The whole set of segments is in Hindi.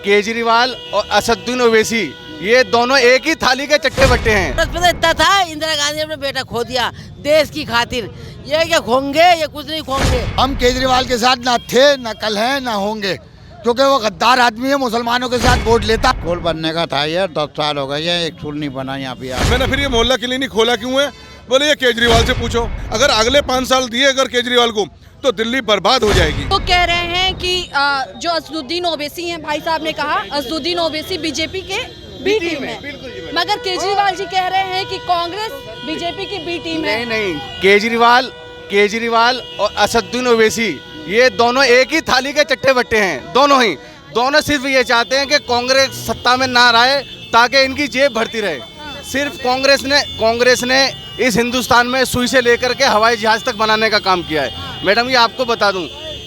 केजरीवाल और असदुद्दीन ओवैसी ये दोनों एक ही थाली के चट्टे बट्टे हैं। पता इतना था, इंदिरा गांधी ने अपना बेटा खो दिया देश की खातिर। ये क्या खोंगे, ये कुछ नहीं खोंगे। हम केजरीवाल के साथ ना थे, ना कल हैं, ना होंगे, क्योंकि वो गद्दार आदमी है, मुसलमानों के साथ वोट लेता। स्कूल बनने का था यार, 10 साल हो गए ये एक स्कूल नहीं बना यहाँ पे। मैंने फिर ये मोहल्ला क्लिनिक खोला क्यों है? बोले ये केजरीवाल से पूछो। अगर अगले 5 साल दिए अगर केजरीवाल को तो दिल्ली बर्बाद हो जाएगी। तो कह रहे हैं कि जो असदुद्दीन ओवैसी हैं, भाई साहब ने कहा असदुद्दीन ओवैसी बीजेपी के बी टीम है, मगर केजरीवाल जी कह रहे हैं कि कांग्रेस बीजेपी की बी टीम है। नहीं, केजरीवाल और असदुद्दीन ओवैसी ये दोनों एक ही थाली के चट्टे बट्टे हैं। दोनों सिर्फ ये चाहते हैं कि कांग्रेस सत्ता में ना रहे ताकि इनकी जेब भरती रहे। सिर्फ कांग्रेस ने इस हिंदुस्तान में सुई से लेकर के हवाई जहाज तक बनाने का काम किया है। मैडम, ये आपको बता दूं,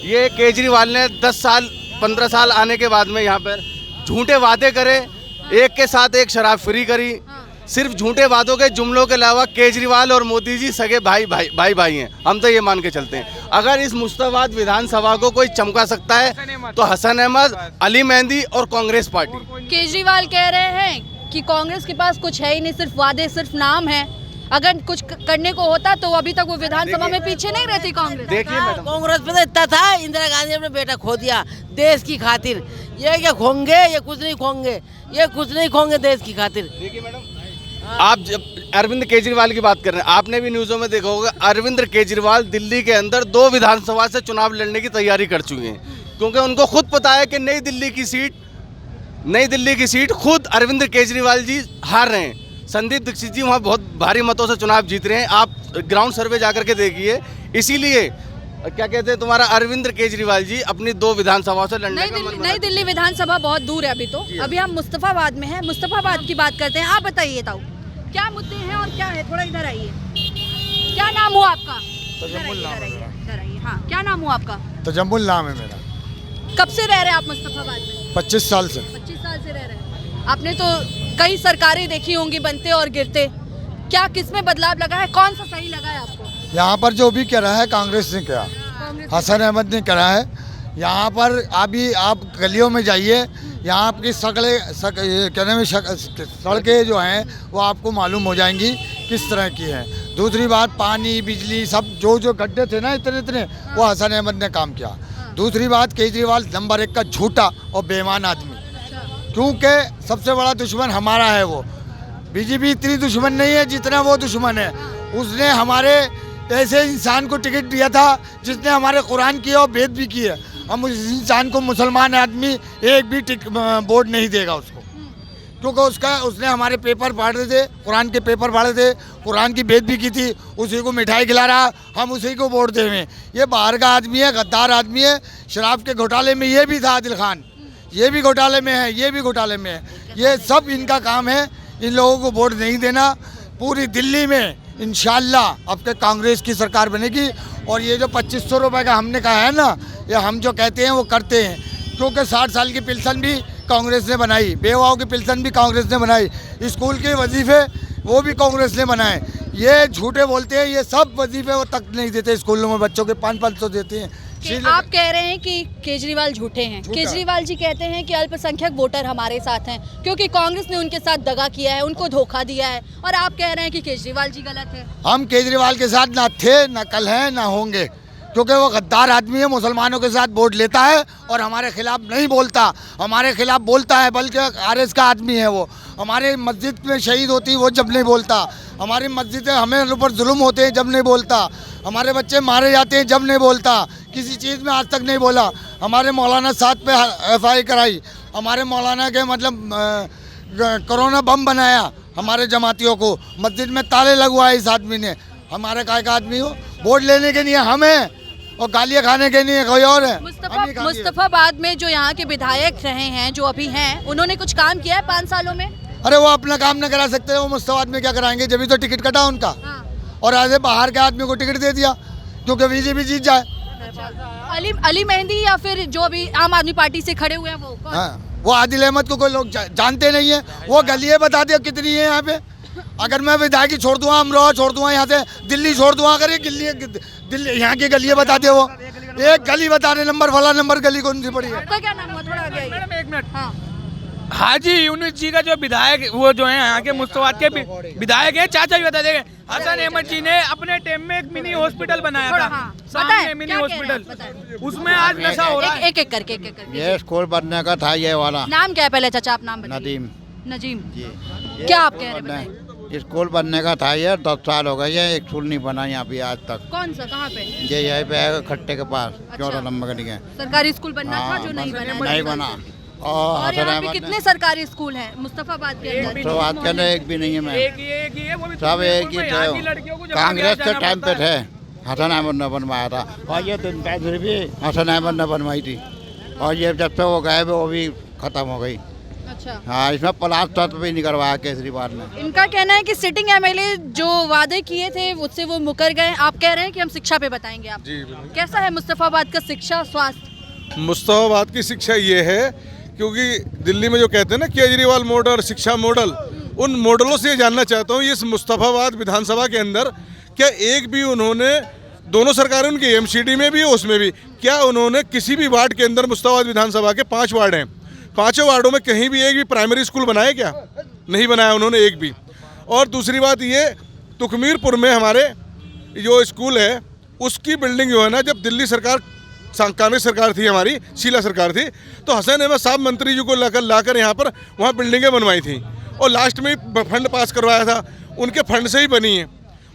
ये केजरीवाल ने 10 साल 15 साल आने के बाद में यहाँ पर झूठे वादे करे, एक के साथ एक शराब फ्री करी। सिर्फ झूठे वादों के जुमलों के अलावा केजरीवाल और मोदी जी सगे भाई हैं। हम तो ये मान के चलते हैं, अगर इस मुश्ताबाद विधानसभा को कोई चमका सकता है तो हसन अहमद, अली मेहंदी और कांग्रेस पार्टी। केजरीवाल कह रहे हैं कि कांग्रेस के पास कुछ है ही नहीं, सिर्फ वादे, सिर्फ नाम है। अगर कुछ करने को होता तो अभी तक वो विधानसभा में पीछे नहीं रहती कांग्रेस। देखिए मैडम, कांग्रेस पता इतना था, इंदिरा गांधी ने अपना बेटा खो दिया देश की खातिर। ये क्या खोंगे, ये कुछ नहीं खोंगे, ये कुछ नहीं खोंगे देश की खातिर। देखिए मैडम, आप जब अरविंद केजरीवाल की बात कर रहे हैं, आपने भी न्यूज़ों में देखा होगा, अरविंद केजरीवाल दिल्ली के अंदर 2 विधानसभा से चुनाव लड़ने की तैयारी कर चुके हैं, क्योंकि उनको खुद पता है कि नई दिल्ली की सीट खुद अरविंद केजरीवाल जी हार रहे हैं। संदीप दीक्षित जी वहाँ बहुत भारी मतों से चुनाव जीत रहे हैं। आप ग्राउंड सर्वे जाकर के देखिए। इसीलिए क्या कहते हैं, तुम्हारा अरविंद केजरीवाल जी अपनी 2 विधानसभाओं से लड़ने का मन नई दिल्ली विधानसभा बहुत दूर है अभी हम मुस्तफाबाद में हैं। मुस्तफाबाद की बात करते हैं। आप बताइए ताऊ, क्या मुद्दे हैं और क्या है? थोड़ा इधर आइए। क्या नाम हुआ आपका? इधर आइए। हाँ, क्या नाम हुआ आपका? तजम्मुल नाम है मेरा। कब से रह रहे हैं आप मुस्तफाबाद में? 25 साल से। 25 साल से रह रहे हैं। आपने तो कई सरकारें देखी होंगी बनते और गिरते। क्या किसमें बदलाव लगा है? कौन सा सही लगा है आपको? यहाँ पर जो भी करा है कांग्रेस ने किया, हसन अहमद ने करा है। यहाँ पर अभी आप गलियों में जाइए, यहाँ आपकी सड़कें जो हैं वो आपको मालूम हो जाएंगी किस तरह की हैं। दूसरी बात, पानी बिजली सब जो गड्ढे थे ना इतने वो हसन अहमद ने काम किया। दूसरी बात, केजरीवाल नंबर 1 का झूठा और बेईमान आदमी, क्योंकि सबसे बड़ा दुश्मन हमारा है वो। बीजेपी इतनी दुश्मन नहीं है जितना वो दुश्मन है। उसने हमारे ऐसे इंसान को टिकट दिया था जिसने हमारे कुरान किया और वेद भी किए। हम उस इंसान को, मुसलमान आदमी, एक भी वोट नहीं देगा उसको, क्योंकि उसने हमारे पेपर फाड़े थे, कुरान के पेपर फाड़े थे, कुरान की वेद भी की थी। उसी को मिठाई खिला रहा, हम उसी को वोट देवें। ये बाहर का आदमी है, गद्दार आदमी है। शराब के घोटाले में ये भी था, आदिल खान, ये भी घोटाले में है, ये भी घोटाले में है। ये सब इनका काम है। इन लोगों को वोट नहीं देना। पूरी दिल्ली में इंशाल्लाह अब तक कांग्रेस की सरकार बनेगी। और ये जो 2500 रुपये का हमने कहा है ना, ये हम जो कहते हैं वो करते हैं, क्योंकि 60 साल की पेंशन भी कांग्रेस ने बनाई, बेवाओं की पेंशन भी कांग्रेस ने बनाई, स्कूल के वजीफे वो भी कांग्रेस ने बनाए। ये झूठे बोलते हैं, ये सब वजीफे वो तक नहीं देते। स्कूलों में बच्चों के 500-500 देते हैं। आप कह रहे हैं कि केजरीवाल झूठे हैं। केजरीवाल जी कहते हैं कि अल्पसंख्यक वोटर हमारे साथ हैं, क्योंकि कांग्रेस ने उनके साथ दगा किया है, उनको धोखा दिया है। और आप कह रहे हैं कि केजरीवाल जी गलत है। हम केजरीवाल के साथ ना थे, ना कल हैं, ना होंगे, क्योंकि वो गद्दार आदमी है, मुसलमानों के साथ वोट लेता है और हमारे खिलाफ नहीं बोलता। हमारे खिलाफ बोलता है, बल्कि आरएस का आदमी है वो। हमारे मस्जिद में शहीद होती है वो जब नहीं बोलता। हमारी मस्जिदें, हमें ऊपर जुल्म होते हैं जब नहीं बोलता। हमारे बच्चे मारे जाते हैं जब नहीं बोलता। किसी चीज़ में आज तक नहीं बोला। हमारे मौलाना साथ पे FI कराई। हमारे मौलाना के मतलब कोरोना बम बनाया हमारे जमातियों को। मस्जिद में ताले लगवाए इस आदमी ने। हमारे काय का आदमी हो? वोट लेने के लिए हमें और गालियाँ खाने के लिए कोई और है। मुस्तफाबाद में जो यहाँ के विधायक रहे हैं, जो अभी हैं, उन्होंने कुछ काम किया है 5 सालों में? अरे वो अपना काम न करा सकते, वो मुस्तफाबाद में क्या कराएंगे? जब भी तो टिकट कटा उनका। और आज बाहर के आदमी को टिकट दे दिया क्योंकि बीजेपी जीत जाए। अली मेहंदी या फिर जो अभी आम आदमी पार्टी से खड़े हुए हैं वो कौन? हाँ, वो आदिल अहमद को कोई लोग जानते नहीं है। वो गलियाँ बता दिया कितनी है यहाँ पे। अगर मैं विधायकी छोड़ दूंगा, अमरोहा छोड़ दूंगा, यहाँ से दिल्ली छोड़ दूंगा, अगर ये दिल्ली यहाँ की गलियाँ बता दे, वो एक गली बता रहे, नंबर वाला नंबर गली कौन सी पड़ी है। आपका क्या नाम हुआ? थोड़ा आगे आइए। एक मिनट। हाँ, हाजी यूनुस जी का जो विधायक वो जो है यहाँ के मुस्तफाबाद के विधायक है, चाचा भी बता देंगे। हसन अहमद जी ने अपने टाइम में एक मिनी हॉस्पिटल बनाया था, सामने मिनी हॉस्पिटल, उसमें आज नशा हो रहा है। एक एक करके ये स्कूल बनने का था ये वाला। नाम क्या है पहले चाचा, आप नाम बताइए। नदीम नजीम जी। क्या आप कह रहे हैं? स्कूल बनने का था ये, 10 साल हो गए ये, एक स्कूल नहीं बना यहाँ पे आज तक। कौन सा, कहाँ पे? ये यहीं पे है खट्टे के पास, 14 नंबर के लिए। सरकारी स्कूल बनना था जो नहीं बना। नहीं बना। और हसन यहाँ पे अहमद कितने सरकारी स्कूल हैं मुस्तफाबाद के अंदर? तो बात करने एक भी नहीं है मैं, एक ही है, वो भी सब एक ही लड़कियों को थे। जब कांग्रेस जाना के टाइम पे पड़ता है। थे, हसन अहमद ने बनवाया था। और ये 3 पैसे भी हसन अहमद ने बनवाई थी, और ये जब से वो गए वो भी खत्म हो गई। अच्छा, हाँ, इसमें प्लास्टर भी नहीं करवाया केजरीवाल ने। इनका कहना है कि सिटिंग एमएलए जो वादे किए थे उससे वो मुकर गए। आप कह रहे हैं कि हम शिक्षा पे बताएंगे आप। जी बिल्कुल। कैसा है मुस्तफाबाद का शिक्षा स्वास्थ्य? मुस्तफाबाद की शिक्षा ये है, क्योंकि दिल्ली में जो कहते हैं ना केजरीवाल मॉडल, शिक्षा मॉडल, उन मॉडलों से ये जानना चाहता हूँ इस मुस्तफाबाद विधानसभा के अंदर क्या एक भी उन्होंने, दोनों सरकारें उनकी एमसीडी में भी उसमें भी, क्या उन्होंने किसी भी वार्ड के अंदर, मुस्तफाबाद विधानसभा के 5 वार्ड हैं, 5 वार्डों में कहीं भी एक भी प्राइमरी स्कूल बनाया क्या? नहीं बनाया उन्होंने एक भी। और दूसरी बात ये, तुखमीरपुर में हमारे जो स्कूल है उसकी बिल्डिंग जो है ना, जब दिल्ली सरकार, कांग्रेस सरकार थी हमारी, शीला सरकार थी, तो हसन अहमद साहब मंत्री जी को लाकर यहाँ पर वहाँ बिल्डिंगें बनवाई थी, और लास्ट में फंड पास करवाया था, उनके फंड से ही बनी है।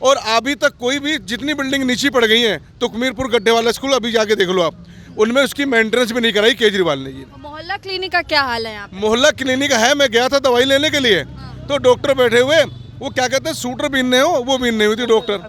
और अभी तक कोई भी, जितनी बिल्डिंग नीचे पड़ गई हैं, तुखमीरपुर गड्ढे वाला स्कूल अभी जाके देख लो आप, उनमें उसकी मेंटेनेंस भी नहीं कराई केजरीवाल ने जी। मोहल्ला क्लिनिक का क्या हाल है यहाँ पे? मोहल्ला क्लिनिक है, मैं गया था दवाई लेने के लिए, तो डॉक्टर बैठे हुए, वो क्या कहते हैं, सूटर बीनने हो, वो बीनने हुई थी डॉक्टर।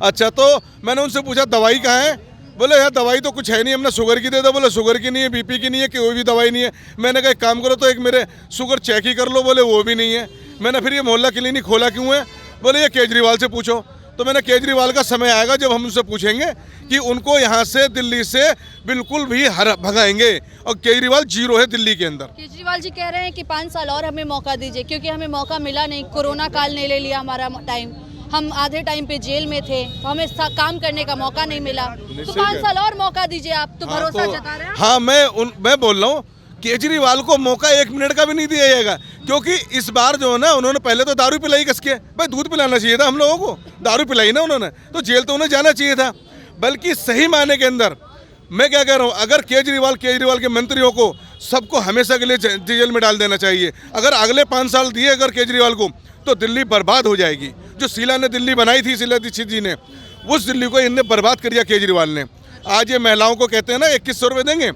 अच्छा, तो मैंने उनसे पूछा दवाई कहाँ है? बोले यार दवाई तो कुछ है नहीं, हमने शुगर की दे दो। बोले शुगर की नहीं है, बीपी की नहीं है, कोई भी दवाई नहीं है। मैंने कहा एक काम करो तो एक मेरे शुगर चेक ही कर लो। बोले वो भी नहीं है। मैंने फिर ये मोहल्ला क्लिनिक खोला क्यों है? बोले ये केजरीवाल से पूछो। तो मैंने केजरीवाल का समय आएगा जब हम उनसे पूछेंगे कि उनको यहाँ से, दिल्ली से बिल्कुल भी भगाएंगे, और केजरीवाल 0 है दिल्ली के अंदर। केजरीवाल जी कह रहे हैं कि 5 साल और हमें मौका दीजिए, क्योंकि हमें मौका मिला नहीं, कोरोना काल ने ले लिया हमारा टाइम, हम आधे टाइम पे जेल में थे, तो हमें काम करने का मौका नहीं मिला, तो 5 साल और मौका दीजिए आप। तो भरोसा जता रहे हैं? हाँ, मैं बोल रहा हूँ केजरीवाल को मौका 1 मिनट का भी नहीं दिया जाएगा, क्योंकि इस बार जो है ना, उन्होंने पहले तो दारू पिलाई कस के, भाई दूध पिलाना चाहिए था हम लोगों को, दारू पिलाई ना उन्होंने, तो जेल तो उन्हें जाना चाहिए था। बल्कि सही मायने के अंदर मैं क्या कह रहा हूँ, अगर केजरीवाल के मंत्रियों को सबको हमेशा के लिए जेल में डाल देना चाहिए। अगर अगले 5 साल दिए अगर केजरीवाल को, तो दिल्ली बर्बाद हो जाएगी। जो शीला ने दिल्ली बनाई थी, शीला दीक्षित जी ने, उस दिल्ली को इनने बर्बाद कर दिया केजरीवाल ने। आज ये महिलाओं को कहते हैं ना 2100 रुपये देंगे।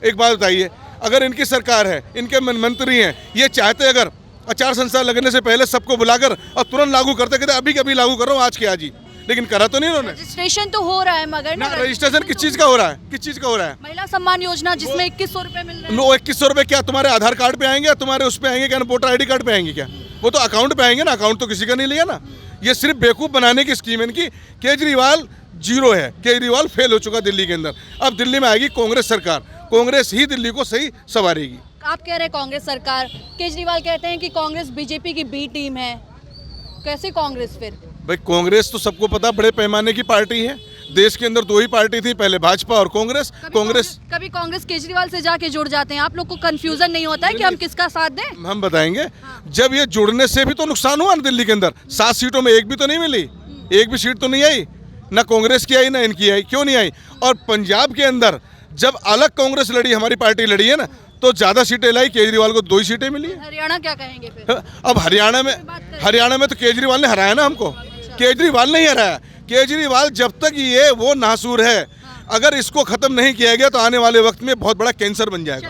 एक बात बताइए, अगर इनकी सरकार है, इनके मंत्री हैं, ये चाहते अगर आचार संहिता लगने से पहले सबको बुलाकर और तुरंत लागू करते, कहते अभी कभी लागू कर रहा हूँ आज के आज ही, लेकिन करा तो नहीं उन्होंने। रजिस्ट्रेशन तो हो रहा है, मगर ना रजिस्ट्रेशन किस चीज़ का हो रहा है? किस चीज़ का हो रहा है? महिला सम्मान योजना जिसमें 2100 रुपए मिल रहे हैं। 2100 रुपये क्या तुम्हारे आधार कार्ड पे आएंगे, तुम्हारे उस पे आएंगे क्या, वोटर ID कार्ड पे आएंगे क्या? वो तो अकाउंट पे आएंगे ना, अकाउंट तो किसी का नहीं लिया ना। ये सिर्फ बेवकूफ़ बनाने की स्कीम है इनकी। केजरीवाल 0 है, केजरीवाल फेल हो चुका दिल्ली के अंदर। अब दिल्ली में आएगी कांग्रेस सरकार, कांग्रेस ही दिल्ली को सही संवारेगी। आप कह रहे हैं कांग्रेस सरकार, केजरीवाल कहते हैं कि कांग्रेस बीजेपी की बी टीम है। कैसे कांग्रेस फिर? भाई कांग्रेस तो सबको पता बड़े पैमाने की पार्टी है। देश के अंदर 2 ही पार्टी थी, पहले भाजपा और कांग्रेस। कभी कांग्रेस केजरीवाल से जाके जुड़ जाते हैं। आप लोग को कंफ्यूजन नहीं होता है कि हम किसका साथ दें? हम बताएंगे। जब ये जुड़ने से भी तो नुकसान हुआ ना दिल्ली के अंदर। 7 सीटों में एक भी तो नहीं मिली, एक भी सीट तो नहीं आई, ना कांग्रेस की आई ना इनकी आई। क्यों नहीं आई? और पंजाब के अंदर जब अलग कांग्रेस लड़ी, हमारी पार्टी लड़ी है ना, तो ज्यादा सीटें लाई, केजरीवाल को 2 ही सीटें मिली है। हरियाणा क्या कहेंगे फिर? अब हरियाणा में तो केजरीवाल ने हराया ना हमको। केजरीवाल नहीं हराया। केजरीवाल जब तक ये वो नासूर है, अगर इसको खत्म नहीं किया गया तो आने वाले वक्त में बहुत बड़ा कैंसर बन जाएगा।